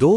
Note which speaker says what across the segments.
Speaker 1: 2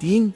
Speaker 1: 3